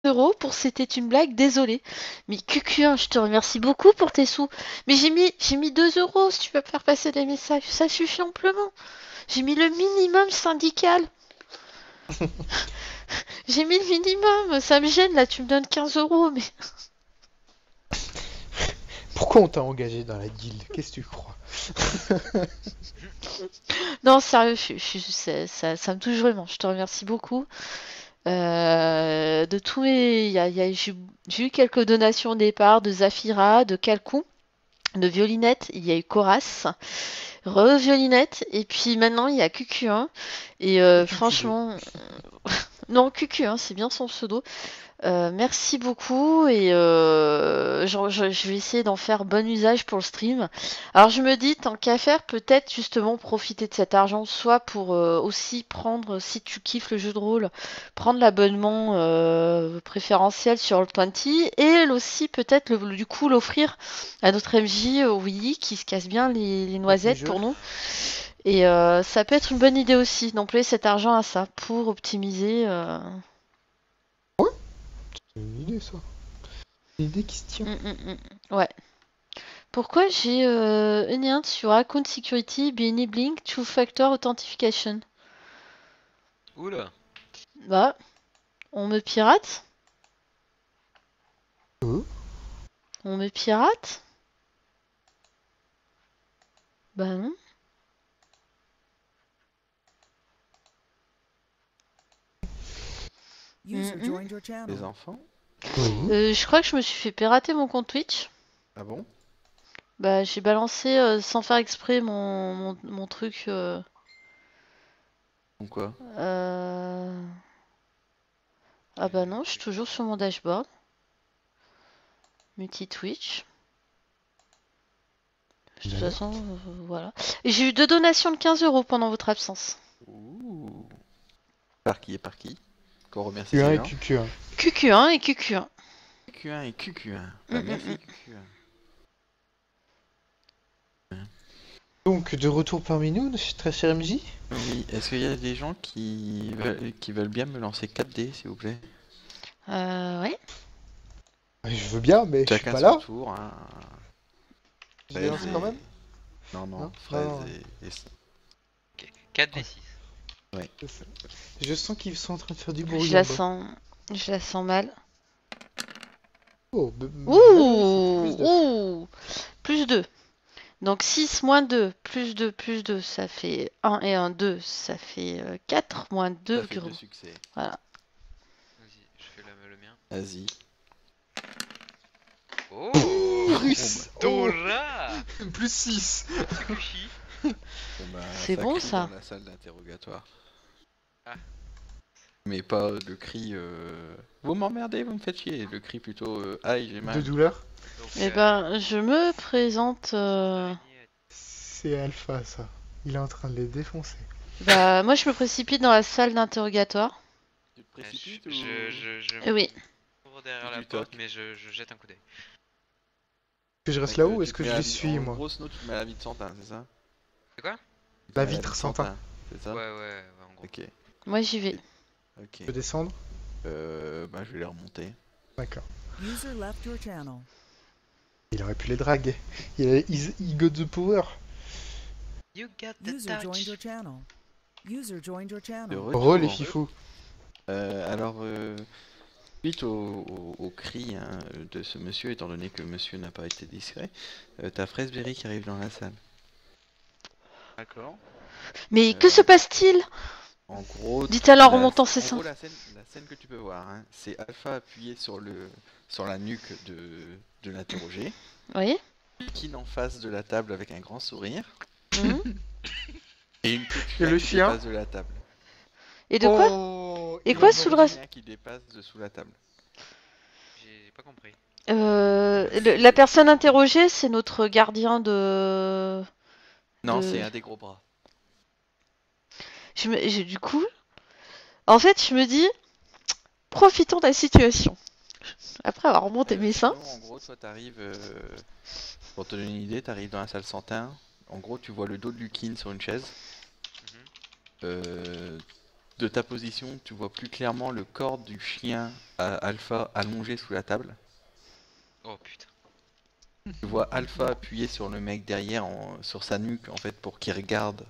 euros pour c'était une blague, désolé. Mais QQ1, je te remercie beaucoup pour tes sous. Mais j'ai mis 2 euros si tu veux faire passer des messages. Ça suffit amplement. J'ai mis le minimum syndical. J'ai mis le minimum. Ça me gêne là, tu me donnes 15 euros. Mais Pourquoi on t'a engagé dans la guilde? Qu'est-ce que tu crois? non, sérieux, ça me touche vraiment. Je te remercie beaucoup. De tous mes, j'ai eu quelques donations au départ de Zafira, de Calcou, de Violinette. Il y a eu Coras. Re-violinette, et puis maintenant il y a QQ1, et QQ2. franchement, non, QQ1, c'est bien son pseudo. Merci beaucoup, et je vais essayer d'en faire bon usage pour le stream. Alors je me dis, tant qu'à faire, peut-être justement profiter de cet argent, soit pour aussi prendre, si tu kiffes le jeu de rôle, prendre l'abonnement préférentiel sur le 20, et aussi peut-être du coup l'offrir à notre MJ Willy qui se casse bien les Les noisettes jeux? pour nous. Et ça peut être une bonne idée aussi d'employer cet argent à ça pour optimiser. Ouais, c'est une idée ça. Une idée qui se tient. Ouais. Pourquoi j'ai une hint sur Account Security be enabling two-factor authentication? Oula. Bah, on me pirate? Euh On me pirate? Bah non. User joined your channel. Les enfants? Oui. Je crois que je me suis fait pirater mon compte Twitch. Ah bon? Bah, j'ai balancé sans faire exprès mon truc. Donc quoi? Ah bah non, je suis toujours sur mon dashboard. Multi-Twitch. De toute façon, voilà. Et j'ai eu 2 donations de 15 euros pendant votre absence. Ouh. Par qui et par qui? Qu'on remercie QQ1 ces et gens. QQ1. QQ1 et QQ1. QQ1 et QQ1. Bah, merci QQ1. Donc, de retour parmi nous, très cher MJ? Oui, est-ce qu'il y a des gens qui veulent bien me lancer 4D, s'il vous plaît? Ouais. Je veux bien, mais je suis Chacun pas son là. tour, hein. Je vais lancer quand même? Non, non, Non Fraise Non. et... 4v6. Je sens qu'ils sont en train de faire du bruit Je en la bas. sens. Je la sens mal. Oh, Ouh! plus de. Ouh! Plus 2. Donc 6 moins 2, plus 2, ça fait 1 et 1, 2, ça fait 4, moins 2, Ça fait gros. 2 succès. Voilà. Vas-y, je fais le mien. Vas-y. Oh! Russe! Dora! Plus 6! Tsukushi. Bon, bah, C'est bon, crie ça. dans la salle d'interrogatoire. Ah. Mais pas le cri vous m'emmerdez, vous me faites chier. Le cri plutôt aïe, j'ai De mal. douleur? Donc, Eh ben, je me présente. C'est Alpha, ça. Il est en train de les défoncer. Bah, moi, je me précipite dans la salle d'interrogatoire. Tu te précipites ou... je Oui. m'ouvre derrière la Tu porte, toques. mais je jette un coup d'œil. Que je reste Mec, là-haut ou tu est-ce te que mets je à les la- suis, en moi? gros, sinon tu te mets à la vitre Santin, c'est ça? C'est quoi? Tu te La mets à vitre Santin. C'est ça? Ouais, en gros. Ok, Moi, j'y vais. ok. Je peux descendre? Bah je vais les remonter. D'accord. User left your channel. Il aurait pu les draguer. He got the power. You got the User joined your touch. channel. User joined your De channel. retour. Oh, les fifous. Alors, suite au cri hein, de ce monsieur, étant donné que monsieur n'a pas été discret, t'as Fraisberry qui arrive dans la salle. D'accord. Mais que se passe-t-il? En gros, Dites-le en remontant ses seins. gros, la scène que tu peux voir, hein, c'est Alpha appuyé sur la nuque de l'interrogé, Oui. Kin en face de la table avec un grand sourire, Mhm. et une petite Et le qui chien dépasse de la table. Et de quoi? Oh, Et il quoi a sous le mordu. reste? Un qui dépasse de sous la table. J'ai pas compris. La personne interrogée, c'est notre gardien de. Non, de- c'est un des gros bras. Du coup, en fait, je me dis, profitons de la situation. Après avoir remonté mes seins. Sinon, en gros, toi, t'arrives, pour te donner une idée, t'arrives dans la salle Santin. En gros, tu vois le dos de Lukin sur une chaise. Mhm. Euh, de ta position, tu vois plus clairement le corps du chien Alpha allongé sous la table. Oh putain. Tu vois Alpha appuyé sur le mec derrière, sur sa nuque en fait pour qu'il regarde,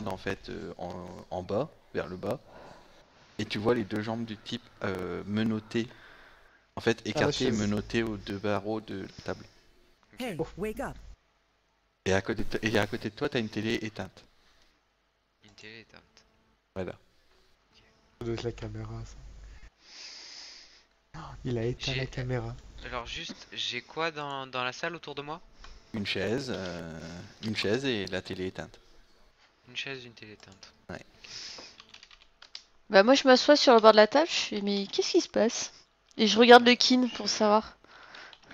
en fait en bas, vers le bas. Et tu vois les deux jambes du type menottées, en fait écartées et chaise. menottées aux deux barreaux de la table. Hey, wake up. Et à côté de toi, t'as une télé éteinte. Une télé éteinte. Voilà. Ça doit être la caméra, ça. Oh, il a éteint J'ai- la caméra. Alors juste, j'ai quoi dans la salle autour de moi? Une chaise et la télé éteinte. Une chaise, une télé éteinte. Bah moi je m'assois sur le bord de la table, je fais mais qu'est-ce qui se passe? Et je regarde le kin pour savoir.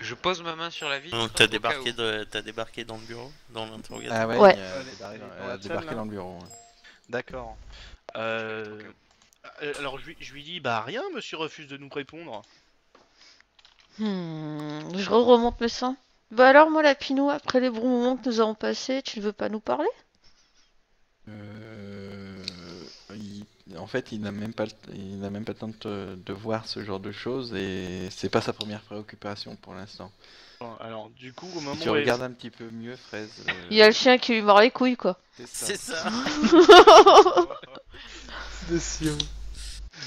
Je pose ma main sur la vitre. Donc au t'as cas débarqué, où. t'as débarqué dans le bureau, dans l'interrogatoire. Ah ouais, Ouais. il a débarqué dans elle a la débarqué salle, dans là. le bureau. Ouais. D'accord. Alors je lui dis, bah rien, monsieur refuse de nous répondre. Je remonte le sang. Bah alors moi la Pinou, après les bons moments que nous avons passés, tu ne veux pas nous parler? En fait, il n'a même pas le temps de voir ce genre de choses et c'est pas sa première préoccupation pour l'instant. Bon, alors du coup, au Si moment tu où regardes un petit peu mieux, Fraise. Il y a le chien qui lui mord les couilles quoi. C'est ça. Décision.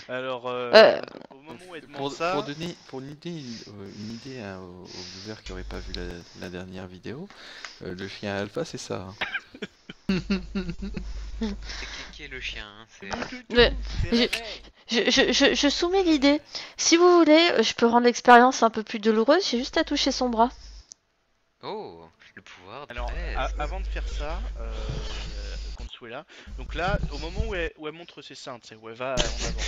Alors, Euh. au moment où elle demande Pour ça, donner une idée hein, aux viewers qui n'auraient pas vu la dernière vidéo, le chien alpha c'est ça. Hein. C'est qui est le chien hein, c'est... Mais- je soumets l'idée. Si vous voulez, je peux rendre l'expérience un peu plus douloureuse, j'ai juste à toucher son bras. Oh, le pouvoir de alors l'aise. avant de faire ça, Consuela, donc là, au moment où elle montre ses seins, tu sais, où elle va en avant,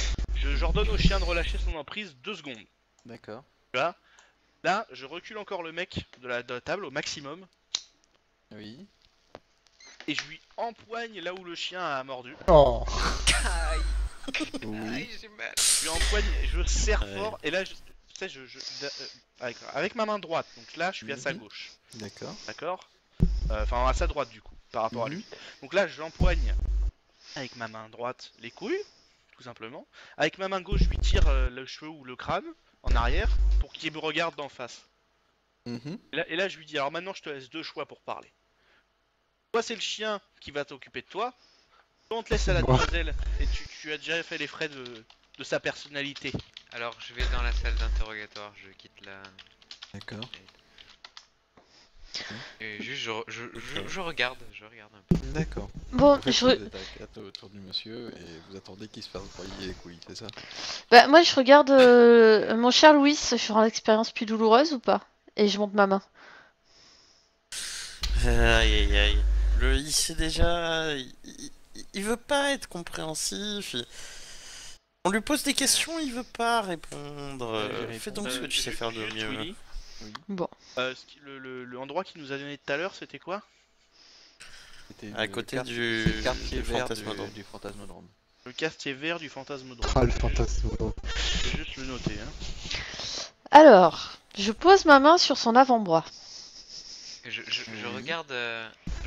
j'ordonne au chien de relâcher son emprise 2 secondes. D'accord. Tu vois ? Là, je recule encore le mec de la table au maximum Oui. et je lui empoigne là où le chien a mordu. Oh. Aïe, Oui. aïe, j'ai mal. Je lui empoigne, je serre Ouais. fort et là, tu sais, avec ma main droite, donc là, je suis à sa Mhm. gauche. D'accord. D'accord ? Enfin, à sa droite du coup, par rapport à lui. Donc là, je l'empoigne avec ma main droite les couilles, tout simplement. Avec ma main gauche, je lui tire le cheveu ou le crâne en arrière pour qu'il me regarde d'en face. Mhm. Et là, je lui dis, alors maintenant, je te laisse 2 choix pour parler. Soit c'est le chien qui va t'occuper de toi, soit on te laisse à la Moi. demoiselle et tu as déjà fait les frais de sa personnalité. Alors je vais dans la salle d'interrogatoire, je quitte la... D'accord. Et juste je regarde un peu. D'accord. Bon, En fait, je... vous êtes à 4 autour du monsieur et vous attendez qu'il se fasse broyer les couilles, c'est ça? Bah, moi je regarde mon cher Louis, je rends l'expérience plus douloureuse ou pas? Et je monte ma main. Aïe aïe aïe. Il sait déjà. Il veut pas être compréhensif. On lui pose des questions, il veut pas répondre. Fais donc ce que tu sais faire de Juste, mieux. Willy, Bon. le endroit qu'il nous a donné tout à l'heure, c'était quoi? C'était À le côté c'est le quartier du vert Fantasmodrome. du Fantasmodrome. Le quartier vert du Fantasmodrome. Ah, le fantasme. Je vais juste le noter. Hein. Alors, je pose ma main sur son avant-bras. Je Oui. regarde...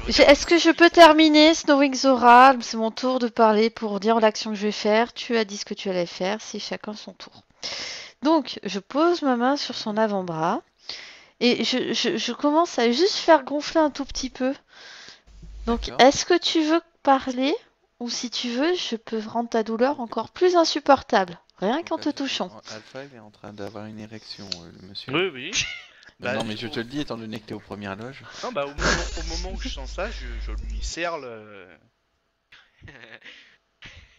Est-ce que je peux terminer Snowing Zora? C'est mon tour de parler pour dire l'action que je vais faire. Tu as dit ce que tu allais faire, c'est chacun son tour. Donc, je pose ma main sur son avant-bras et je commence à juste faire gonfler un tout petit peu. Donc, D'accord. est-ce que tu veux parler ou si tu veux, je peux rendre ta douleur encore plus insupportable, rien qu'en Donc, te touchant. Alpha il est en train d'avoir une érection, le monsieur. Oui, oui. Bah, non, mais du je coup- te le dis étant donné que t'es aux premières loges. Non, bah au moment où je sens ça, je lui serre le...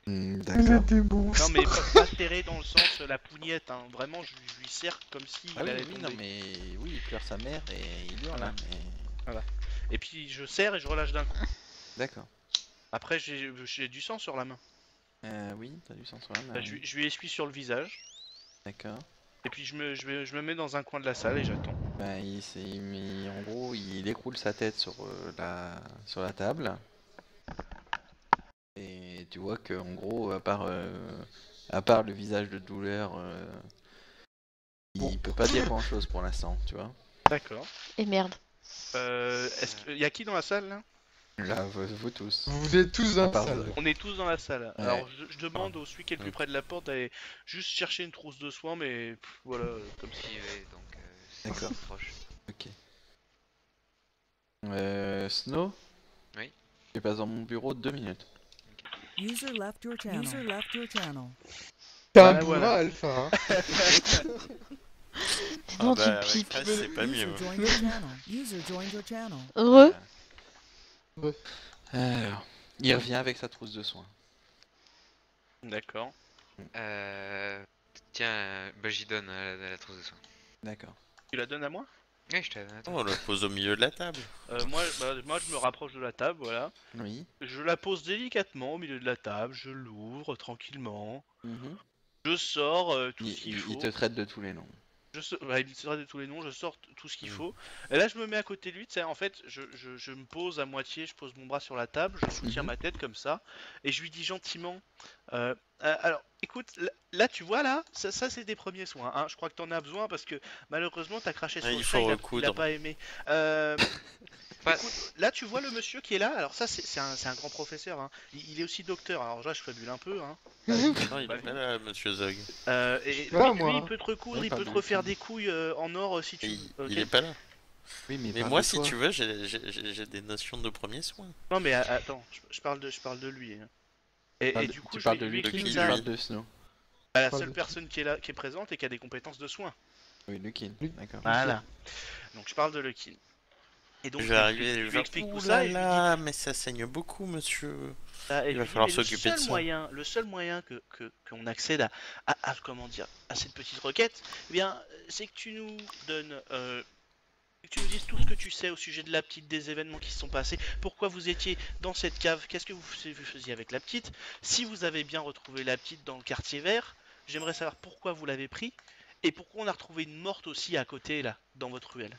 Vous D'accord. êtes des monstres. Non, mais pas serré dans le sens la pougnette, hein. Vraiment, je lui serre comme si Ah oui, allait oui, tomber. non, mais oui, il pleure sa mère et il hurle. Voilà. Hein, mais... Et puis je serre et je relâche d'un coup. D'accord. Après, j'ai du sang sur la main. Oui, t'as du sang sur la main. Bah, oui. je lui essuie sur le visage. D'accord. Et puis je me mets dans un coin de la salle et j'attends. Bah, en gros, il écroule sa tête sur la table. Et tu vois que en gros, à part le visage de douleur, il peut pas dire grand chose pour l'instant, tu vois. D'accord. Et merde. Est-ce qu'il y a qui dans la salle là? Là, vous tous. Vous êtes tous dans la Pardon. salle. On est tous dans la salle. Ouais. Alors je demande au celui qui est le plus près de la porte d'aller juste chercher une trousse de soins, mais voilà, comme ça. J'y vais, donc c'est D'accord. proche. Ok. Snow? Oui. Tu passes dans mon bureau 2 minutes. User left your channel. User left your channel. T'as un Voilà, bourrin, Alpha, hein. Dis donc, tu avec pipes. Fraise, c'est pas User mieux. joined your channel. User joined your channel. Heureux. Alors, il revient avec sa trousse de soins. D'accord. Tiens, bah j'y donne la trousse de soins. D'accord. Tu la donnes à moi? Oui, je te la donne. Oh, on la pose au milieu de la table. Moi, je me rapproche de la table, voilà. Oui. Je la pose délicatement au milieu de la table, je l'ouvre tranquillement. Mhm. Je sors tout ce qu'il Il faut. te traite de tous les noms. Il me sort de tous les noms, je sors tout ce qu'il faut. Et là, je me mets à côté de lui, tu sais, en fait, je me pose à moitié, je pose mon bras sur la table, je soutiens Mhm. ma tête comme ça, et je lui dis gentiment, alors, écoute, là, tu vois, là, ça c'est des premiers soins, hein. Je crois que t'en as besoin parce que malheureusement, t'as craché sur Il le faut chat, il a recoudre. pas aimé. Pas- Écoute, là, tu vois le monsieur qui est là, alors ça, c'est un grand professeur, hein. Il est aussi docteur, alors là, je fabule un peu, hein. Non, il est pas là, monsieur Zog. Et Voilà, lui, moi. il peut te recoudre, Oui, il pas peut te du refaire tout. des couilles en or si tu Il, veux. il Ok. est pas là. Oui, Mais parle moi, de si toi. tu veux, j'ai des notions de premiers soins. Non mais attends, je parle de lui. Hein. Et du coup, tu je parles lui- de lui lui, explique qui, tu ça. parles de Snow. Bah, la Parle seule de- personne qui est là, qui est présente et qui a des compétences de soins. Oui, Lukin. Lui- D'accord. Voilà. Donc je parle de Lucky. Et donc Je vais arriver et je lui lui explique dire, tout ouh ça là et je lui dis là, mais ça saigne beaucoup, monsieur. ça, et il je va lui dis, falloir mais s'occuper de ça. le seul moyen qu'on accède à comment dire à cette petite requête, eh bien, c'est que tu nous donnes que tu nous dises tout ce que tu sais au sujet de la petite, des événements qui se sont passés, pourquoi vous étiez dans cette cave, qu'est-ce que vous faisiez avec la petite, si vous avez bien retrouvé la petite dans le quartier vert, j'aimerais savoir pourquoi vous l'avez pris, et pourquoi on a retrouvé une morte aussi à côté, là, dans votre ruelle.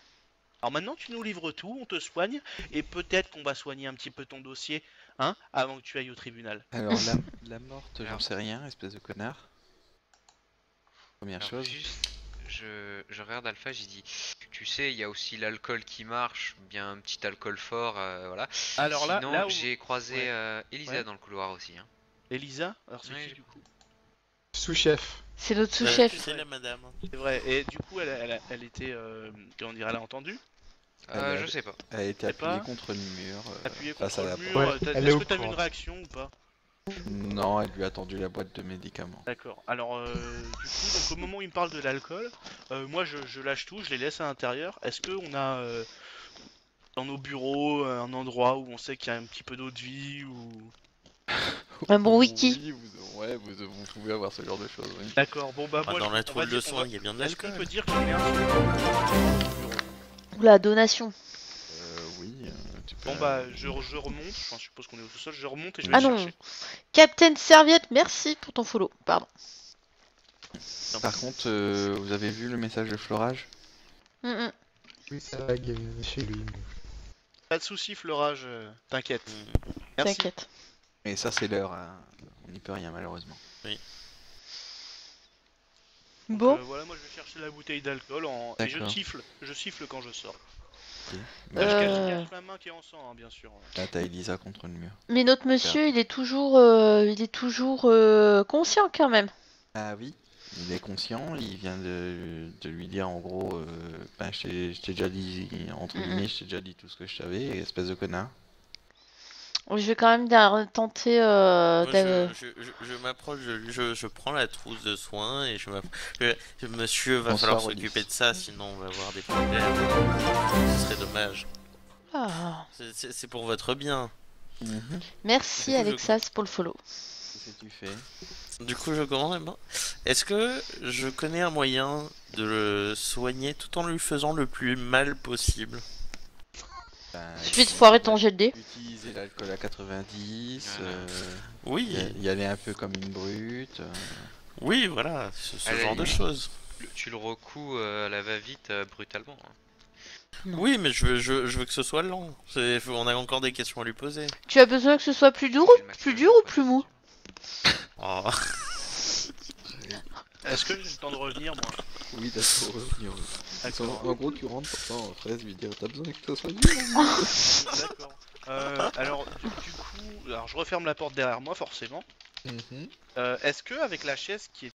Alors maintenant, tu nous livres tout, on te soigne, et peut-être qu'on va soigner un petit peu ton dossier, hein, avant que tu ailles au tribunal. Alors, la morte, j'en Alors. sais rien, espèce de connard. Première Alors, chose. juste, je regarde Alpha, j'ai dit, tu sais, il y a aussi l'alcool qui marche, bien un petit alcool fort, voilà. Alors là, Sinon, là où... j'ai croisé Ouais. Elisa Ouais. dans le couloir aussi. Hein. Elisa, alors c'est Oui. qui du coup? Sous-chef. C'est notre sous-chef. C'est la madame. C'est vrai, et du coup, elle était, comment dire, elle a entendu? Elle Je sais pas. a été sais pas. appuyée contre le mur. Appuyé face contre à la le mur, Ouais, elle est est-ce au que t'as vu une courant. réaction ou pas? Non, elle lui a tendu la boîte de médicaments. D'accord, alors du coup, donc au moment où il me parle de l'alcool, moi je lâche tout, je les laisse à l'intérieur. Est-ce qu'on a dans nos bureaux un endroit où on sait qu'il y a un petit peu d'eau de vie ou... Un bon wiki. Oui, vous pouvez avoir ce genre de choses, oui. D'accord, bon bah Ah, moi dans je- la on va toile de dire- on soins, va- il y a bien de Est-ce qu'on l'alcool. peut dire qu'il y a un... Ou la donation. Oui, tu peux... Bon bah je remonte, enfin, je suppose qu'on est au sous-sol, je remonte et je vais Ah le non. chercher. Captain Serviette, merci pour ton follow. Pardon. Par contre, vous avez vu le message de Florage? Mm. Oui, ça va chez lui. Pas de soucis Fleurage, t'inquiète. Mm. Merci. T'inquiète. Et ça, c'est l'heure, hein. On n'y peut rien, malheureusement. Donc, Bon. voilà, moi je vais chercher la bouteille d'alcool et je D'accord. siffle quand je sors. Ok. Je Bah, cache, Euh. je cache ma main qui est en sang, hein, bien sûr. Là, t'as Elisa contre le mur. Mais notre monsieur, il est toujours conscient quand même. Ah oui, il est conscient, il vient de lui dire en gros, ben, je t'ai déjà dit, entre guillemets, je t'ai déjà dit tout ce que je savais, espèce de connard. Je vais quand même tenter Moi, d'aller- je m'approche de lui, je prends la trousse de soins et monsieur va Bonsoir, falloir Oli. s'occuper de ça, sinon on va avoir des problèmes. Ce serait dommage. Ah. C'est pour votre bien. Merci Du coup, je- Alexas pour le follow. Qu'est-ce que tu fais? Du coup, je commence. Est-ce que je connais un moyen de le soigner tout en lui faisant le plus mal possible? Ben, Suffit de foirer ton jet de dés. Utiliser l'alcool à 90, Voilà. Oui, y aller un peu comme une brute. oui, voilà, ce Allez, genre de choses. Tu le recoues à la va-vite brutalement. Hein. Non. Oui, mais je veux que ce soit lent. On a encore des questions à lui poser. Tu as besoin que ce soit plus dur, C'est le plus maximum, dur ou pas plus mou? Oh. Est-ce que j'ai le temps de revenir, moi? Oui, d'accord, revenir. D'accord. En gros, tu rentres pourtant en fraise lui dire t'as besoin que ça soit dur. D'accord. Alors, du coup, alors je referme la porte derrière moi, forcément. Mhm. Est-ce que avec la chaise qui est